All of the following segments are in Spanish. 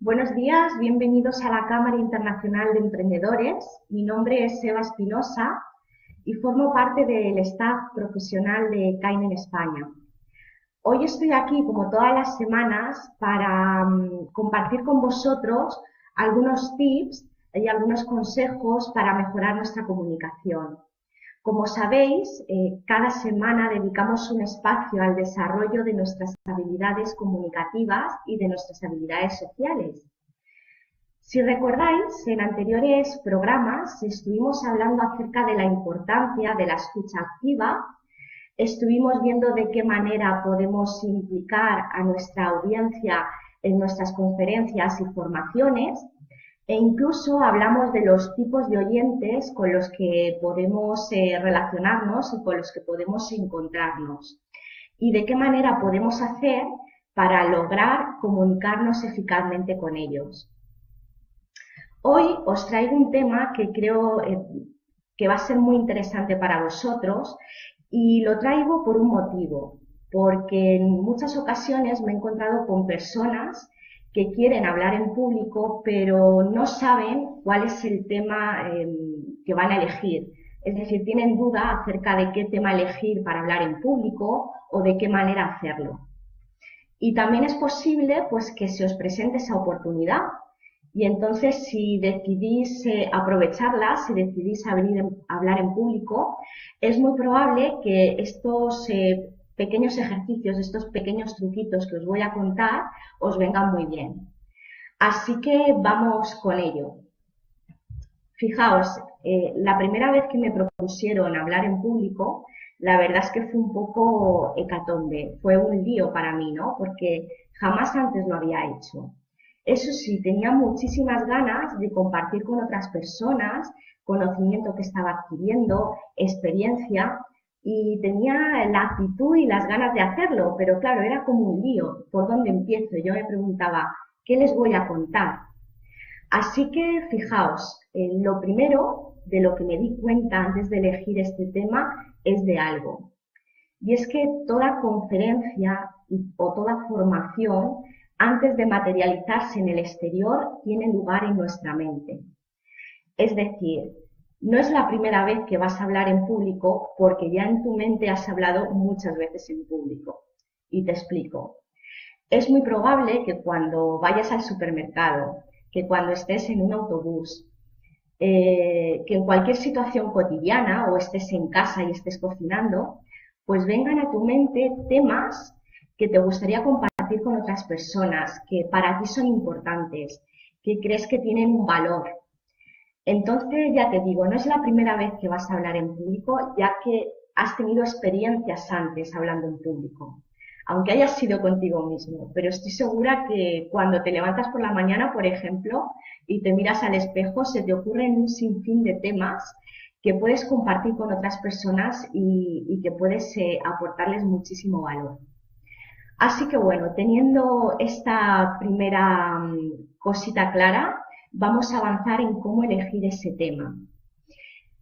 Buenos días, bienvenidos a la Cámara Internacional de Emprendedores. Mi nombre es Eva Espinosa y formo parte del staff profesional de CAIN en España. Hoy estoy aquí, como todas las semanas, para compartir con vosotros algunos tips y algunos consejos para mejorar nuestra comunicación. Como sabéis, cada semana dedicamos un espacio al desarrollo de nuestras habilidades comunicativas y de nuestras habilidades sociales. Si recordáis, en anteriores programas estuvimos hablando acerca de la importancia de la escucha activa, estuvimos viendo de qué manera podemos implicar a nuestra audiencia en nuestras conferencias y formaciones, e incluso hablamos de los tipos de oyentes con los que podemos relacionarnos y con los que podemos encontrarnos y de qué manera podemos hacer para lograr comunicarnos eficazmente con ellos. Hoy os traigo un tema que creo que va a ser muy interesante para vosotros y lo traigo por un motivo, porque en muchas ocasiones me he encontrado con personas que quieren hablar en público, pero no saben cuál es el tema que van a elegir. Es decir, tienen duda acerca de qué tema elegir para hablar en público o de qué manera hacerlo. Y también es posible pues, que se os presente esa oportunidad y entonces si decidís aprovecharla, si decidís hablar en público, es muy probable que estos pequeños ejercicios, estos pequeños truquitos que os voy a contar, os vengan muy bien. Así que vamos con ello. Fijaos, la primera vez que me propusieron hablar en público, la verdad es que fue un poco hecatombe, fue un lío para mí, ¿no? Porque jamás antes lo había hecho. Eso sí, tenía muchísimas ganas de compartir con otras personas conocimiento que estaba adquiriendo, experiencia, y tenía la actitud y las ganas de hacerlo, pero claro, era como un lío. ¿Por dónde empiezo? Yo me preguntaba, ¿qué les voy a contar? Así que, fijaos, lo primero de lo que me di cuenta antes de elegir este tema es de algo. Y es que toda conferencia o toda formación, antes de materializarse en el exterior, tiene lugar en nuestra mente. Es decir, no es la primera vez que vas a hablar en público porque ya en tu mente has hablado muchas veces en público. Y te explico. Es muy probable que cuando vayas al supermercado, que cuando estés en un autobús, que en cualquier situación cotidiana o estés en casa y estés cocinando, pues vengan a tu mente temas que te gustaría compartir con otras personas, que para ti son importantes, que crees que tienen un valor. Entonces, ya te digo, no es la primera vez que vas a hablar en público, ya que has tenido experiencias antes hablando en público, aunque hayas sido contigo mismo. Pero estoy segura que cuando te levantas por la mañana, por ejemplo, y te miras al espejo, se te ocurren un sinfín de temas que puedes compartir con otras personas y que puedes aportarles muchísimo valor. Así que bueno, teniendo esta primera cosita clara, vamos a avanzar en cómo elegir ese tema.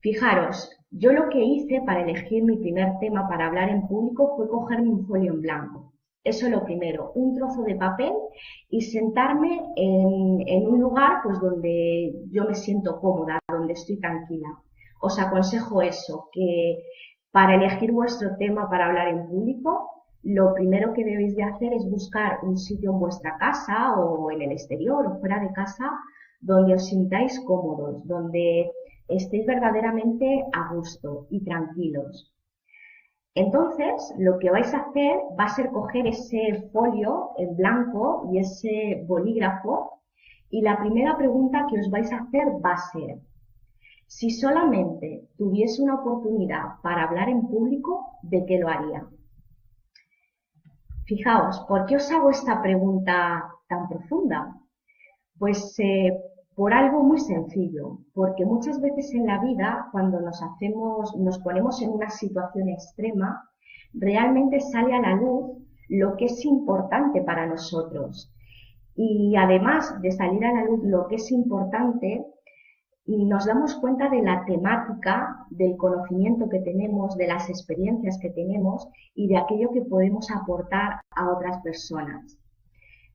Fijaros, yo lo que hice para elegir mi primer tema para hablar en público fue cogerme un folio en blanco. Eso es lo primero, un trozo de papel y sentarme en un lugar pues donde yo me siento cómoda, donde estoy tranquila. Os aconsejo eso, que para elegir vuestro tema para hablar en público, lo primero que debéis de hacer es buscar un sitio en vuestra casa o en el exterior o fuera de casa donde os sintáis cómodos, donde estéis verdaderamente a gusto y tranquilos. Entonces, lo que vais a hacer va a ser coger ese folio en blanco y ese bolígrafo y la primera pregunta que os vais a hacer va a ser: si solamente tuviese una oportunidad para hablar en público, ¿de qué lo haría? Fijaos, ¿por qué os hago esta pregunta tan profunda? Pues por algo muy sencillo, porque muchas veces en la vida, cuando nos ponemos en una situación extrema, realmente sale a la luz lo que es importante para nosotros. Y además de salir a la luz lo que es importante, nos damos cuenta de la temática, del conocimiento que tenemos, de las experiencias que tenemos y de aquello que podemos aportar a otras personas.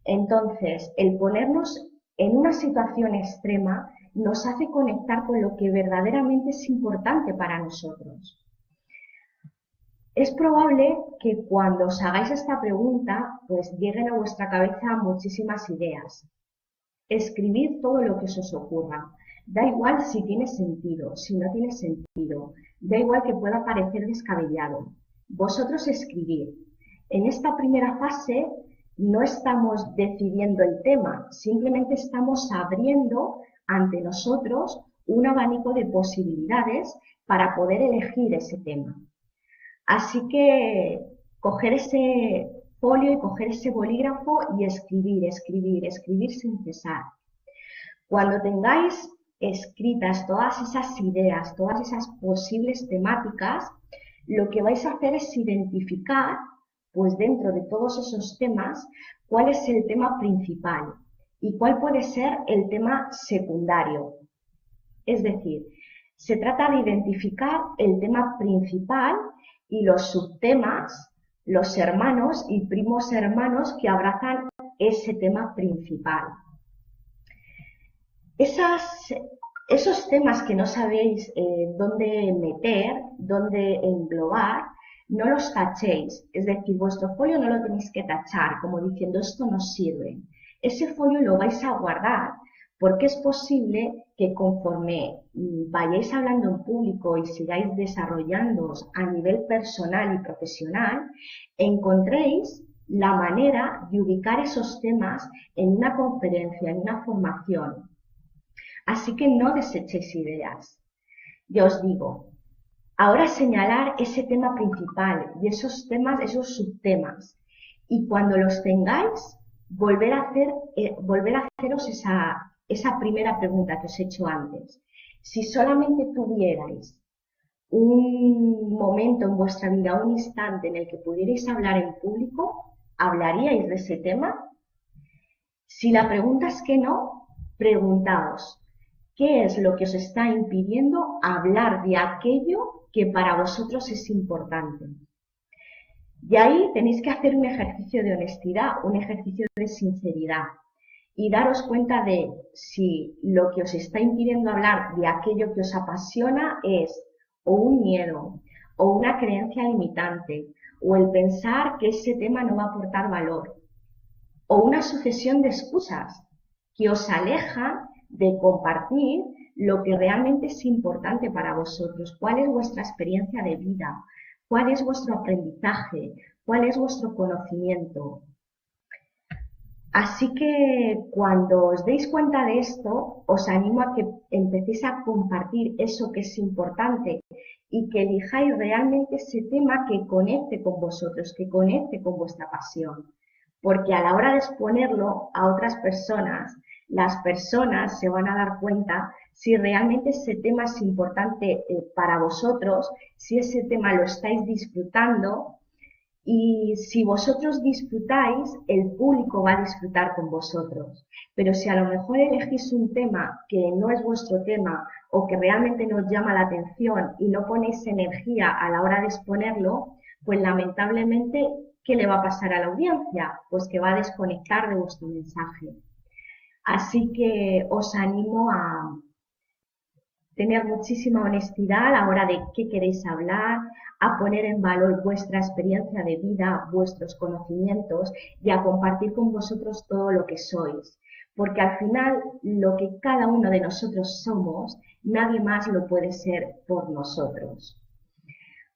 Entonces, el ponernos en una situación extrema nos hace conectar con lo que verdaderamente es importante para nosotros. Es probable que cuando os hagáis esta pregunta, pues lleguen a vuestra cabeza muchísimas ideas. Escribid todo lo que os ocurra. Da igual si tiene sentido, si no tiene sentido. Da igual que pueda parecer descabellado. Vosotros escribid. En esta primera fase no estamos decidiendo el tema, simplemente estamos abriendo ante nosotros un abanico de posibilidades para poder elegir ese tema. Así que coger ese folio y coger ese bolígrafo y escribir, escribir, escribir sin cesar. Cuando tengáis escritas todas esas ideas, todas esas posibles temáticas, lo que vais a hacer es identificar, pues dentro de todos esos temas, cuál es el tema principal y cuál puede ser el tema secundario. Es decir, se trata de identificar el tema principal y los subtemas, los hermanos y primos hermanos que abrazan ese tema principal. Esos temas que no sabéis dónde meter, dónde englobar, no los tachéis. Es decir, vuestro folio no lo tenéis que tachar como diciendo esto no sirve. Ese folio lo vais a guardar porque es posible que conforme vayáis hablando en público y sigáis desarrollándoos a nivel personal y profesional, encontréis la manera de ubicar esos temas en una conferencia, en una formación. Así que no desechéis ideas. Ya os digo, ahora señalar ese tema principal y esos temas, esos subtemas. Y cuando los tengáis, volver a haceros esa primera pregunta que os he hecho antes. Si solamente tuvierais un momento en vuestra vida, un instante en el que pudierais hablar en público, ¿hablaríais de ese tema? Si la pregunta es que no, preguntaos, ¿qué es lo que os está impidiendo hablar de aquello que para vosotros es importante? Y ahí tenéis que hacer un ejercicio de honestidad, un ejercicio de sinceridad y daros cuenta de si lo que os está impidiendo hablar de aquello que os apasiona es o un miedo, o una creencia limitante, o el pensar que ese tema no va a aportar valor, o una sucesión de excusas que os alejan de compartir lo que realmente es importante para vosotros, cuál es vuestra experiencia de vida, cuál es vuestro aprendizaje, cuál es vuestro conocimiento. Así que cuando os deis cuenta de esto, os animo a que empecéis a compartir eso que es importante y que elijáis realmente ese tema que conecte con vosotros, que conecte con vuestra pasión. Porque a la hora de exponerlo a otras personas, las personas se van a dar cuenta si realmente ese tema es importante para vosotros, si ese tema lo estáis disfrutando. Y si vosotros disfrutáis, el público va a disfrutar con vosotros. Pero si a lo mejor elegís un tema que no es vuestro tema o que realmente no os llama la atención y no ponéis energía a la hora de exponerlo, pues lamentablemente, ¿qué le va a pasar a la audiencia? Pues que va a desconectar de vuestro mensaje. Así que os animo a tener muchísima honestidad a la hora de qué queréis hablar, a poner en valor vuestra experiencia de vida, vuestros conocimientos y a compartir con vosotros todo lo que sois. Porque al final lo que cada uno de nosotros somos, nadie más lo puede ser por nosotros.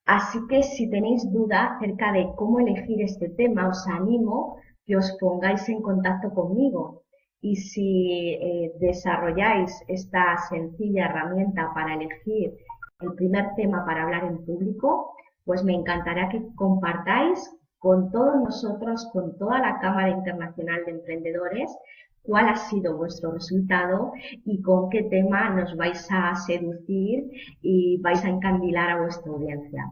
Así que si tenéis duda acerca de cómo elegir este tema, os animo que os pongáis en contacto conmigo. Y si desarrolláis esta sencilla herramienta para elegir el primer tema para hablar en público, pues me encantará que compartáis con todos nosotros, con toda la Cámara Internacional de Emprendedores, cuál ha sido vuestro resultado y con qué tema nos vais a seducir y vais a encandilar a vuestra audiencia.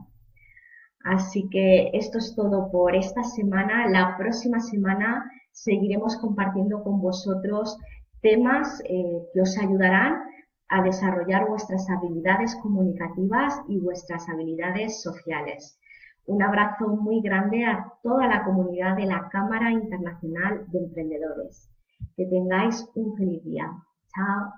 Así que esto es todo por esta semana. La próxima semana seguiremos compartiendo con vosotros temas que os ayudarán a desarrollar vuestras habilidades comunicativas y vuestras habilidades sociales. Un abrazo muy grande a toda la comunidad de la Cámara Internacional de Emprendedores. Que tengáis un feliz día. Chao.